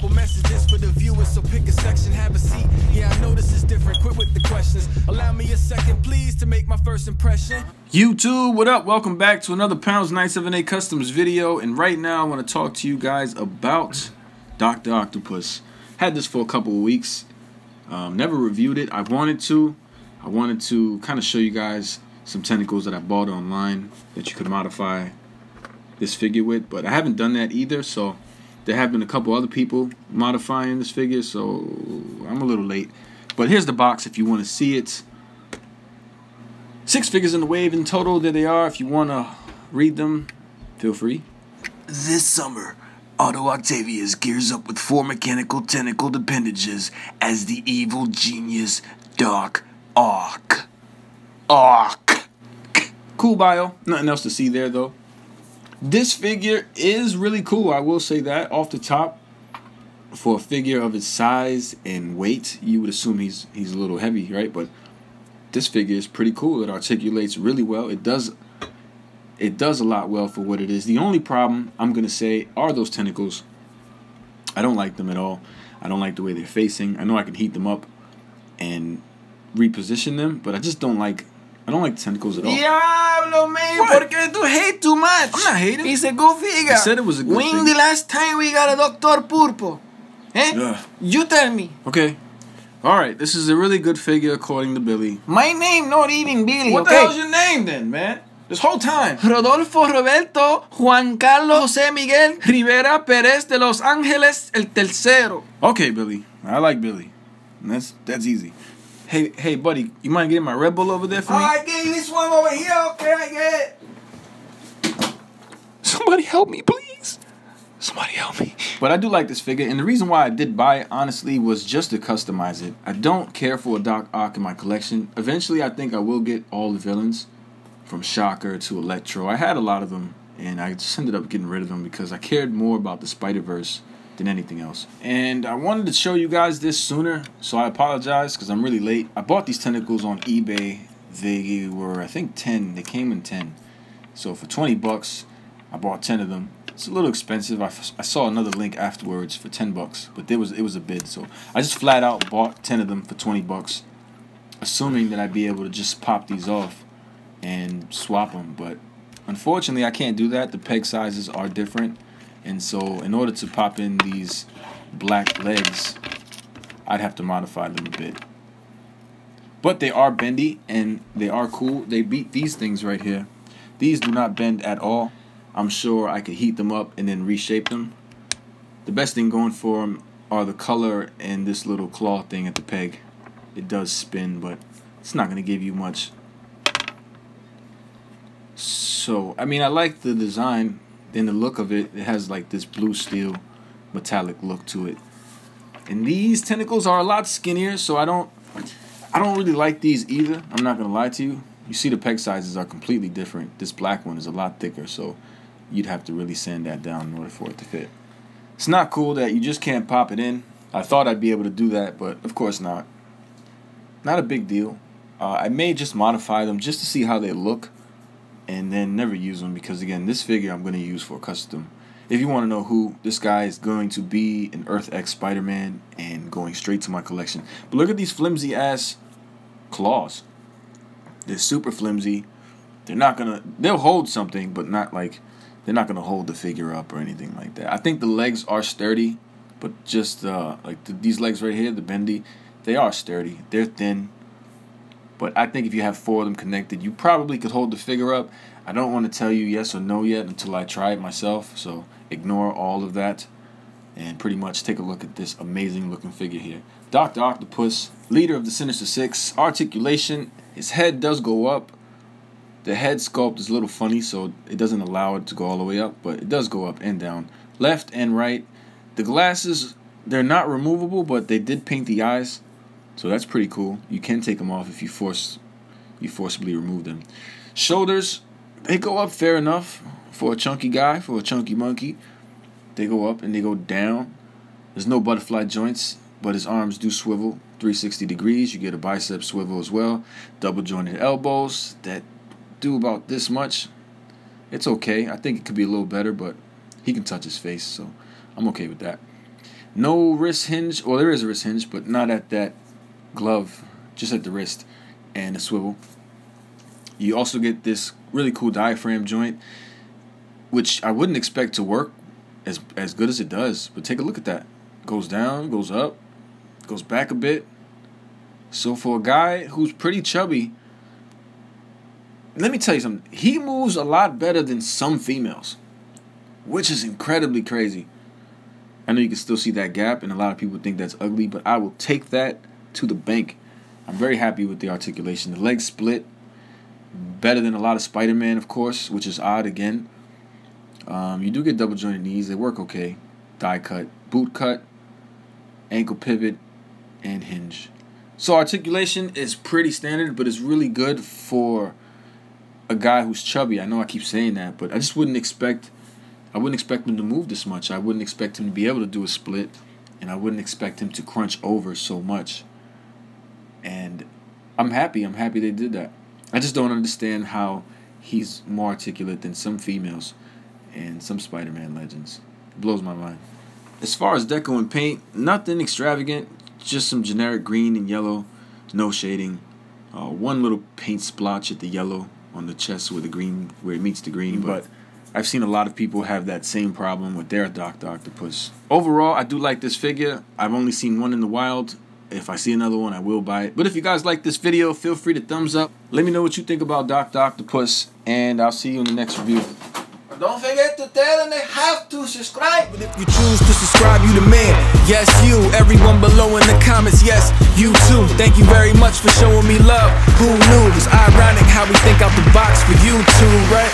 couple messages for the viewers, so pick a section, have a seat. Yeah, I know this is different. Quit with the questions. Allow me a second, please, to make my first impression. YouTube, what up? Welcome back to another Pounds 978 Customs video. And right now, I want to talk to you guys about Dr. Octopus. Had this for a couple of weeks. Never reviewed it. I wanted to kind of show you guys some tentacles that I bought online that you could modify this figure with, but I haven't done that either. So there have been a couple other people modifying this figure, so I'm a little late. But here's the box if you want to see it. 6 figures in the wave in total. There they are. If you want to read them, feel free. This summer, Auto Octavius gears up with 4 mechanical tentacled appendages as the evil genius Doc Ock. Cool bio. Nothing else to see there though. This figure is really cool. I will say that off the top. For a figure of his size and weight, you would assume he's a little heavy, right? But this figure is pretty cool. It articulates really well. It does a lot well for what it is. The only problem I'm gonna say are those tentacles. I don't like them at all. I don't like the way they're facing. I know I can heat them up and reposition them, but I just don't like the tentacles at all. Diablo, man, ¿por qué tú hate too much? I'm not hating. It's a good figure. I said it was a good When figure. the last time we got a Dr. Purple? Eh? Yeah. You tell me. Okay. Alright, this is a really good figure according to Billy. My name not even Billy, What okay? the hell's your name then, man? This whole time. Rodolfo Roberto Juan Carlos José Miguel Rivera Pérez de Los Ángeles el Tercero. Okay, Billy. I like Billy. And that's easy. Hey, buddy, you mind getting my Red Bull over there for me? I gave this one over here, okay, I get it. Somebody help me, please. Somebody help me. But I do like this figure, and the reason why I did buy it, honestly, was just to customize it. I don't care for a Doc Ock in my collection. Eventually, I think I will get all the villains, from Shocker to Electro. I had a lot of them, and I just ended up getting rid of them because I cared more about the Spider-Verse than anything else. And I wanted to show you guys this sooner, so I apologize because I'm really late. I bought these tentacles on eBay. They were, I think, 10. They came in 10. So for 20 bucks, I bought 10 of them. It's a little expensive. I saw another link afterwards for 10 bucks, but it was a bid. So I just flat out bought 10 of them for 20 bucks, assuming that I'd be able to just pop these off and swap them. But unfortunately, I can't do that. The peg sizes are different. And so in order to pop in these black legs, I'd have to modify them a bit. But they are bendy and they are cool. They beat these things right here. These do not bend at all. I'm sure I could heat them up and then reshape them. The best thing going for them are the color and this little claw thing at the peg. It does spin, but it's not going to give you much. So, I mean, I like the design. In the look of it, it has like this blue steel metallic look to it. And these tentacles are a lot skinnier, so I don't really like these either. I'm not gonna lie to you. You see the peg sizes are completely different. This black one is a lot thicker, so you'd have to really sand that down in order for it to fit. It's not cool that you just can't pop it in. I thought I'd be able to do that, but of course not. Not a big deal. I may just modify them just to see how they look, and then never use them because, again, this figure I'm going to use for custom. If you want to know who, this guy is going to be an Earth X Spider-Man and going straight to my collection. But look at these flimsy ass claws. They're super flimsy. They'll hold something, but not like, they're not going to hold the figure up or anything like that. I think the legs are sturdy, but just these legs right here, the bendy, they are sturdy. They're thin. But I think if you have 4 of them connected, you probably could hold the figure up. I don't want to tell you yes or no yet until I try it myself. So ignore all of that and pretty much take a look at this amazing looking figure here. Dr. Octopus, leader of the Sinister Six. Articulation, his head does go up. The head sculpt is a little funny, so it doesn't allow it to go all the way up, but it does go up and down. Left and right. The glasses, they're not removable, but they did paint the eyes. So that's pretty cool. You can take them off if you forcibly remove them. Shoulders, they go up fair enough for a chunky guy, for a chunky monkey. They go up and they go down. There's no butterfly joints, but his arms do swivel 360 degrees. You get a bicep swivel as well. Double jointed elbows that do about this much. It's okay. I think it could be a little better, but he can touch his face, so I'm okay with that. No wrist hinge. Well, there is a wrist hinge, but not at that glove, just at the wrist and the swivel. You also get this really cool diaphragm joint, which I wouldn't expect to work as good as it does. But take a look at that. Goes down, goes up, goes back a bit. So for a guy who's pretty chubby, let me tell you something. He moves a lot better than some females, which is incredibly crazy. I know you can still see that gap, and a lot of people think that's ugly, but I will take that to the bank. I'm very happy with the articulation. The leg split, better than a lot of Spider-Man, of course, which is odd again. You do get double jointed knees. They work okay. Thigh cut, boot cut, ankle pivot, and hinge. So articulation is pretty standard, but it's really good for a guy who's chubby. I know I keep saying that, but I just wouldn't expect him to move this much. I wouldn't expect him to be able to do a split, and I wouldn't expect him to crunch over so much. And I'm happy they did that. I just don't understand how he's more articulate than some females and some Spider-Man legends. It blows my mind. As far as deco and paint, nothing extravagant, just some generic green and yellow, no shading. One little paint splotch at the yellow on the chest where it meets the green, but I've seen a lot of people have that same problem with their Dr. Octopus. Overall, I do like this figure. I've only seen one in the wild. If I see another one, I will buy it. But if you guys like this video, feel free to thumbs up. Let me know what you think about Dr. Octopus, and I'll see you in the next review. Don't forget to tell them they have to subscribe. But if you choose to subscribe, you the man. Yes, you. Everyone below in the comments, yes, you too. Thank you very much for showing me love. Who knew? It's ironic how we think out the box for you two, right?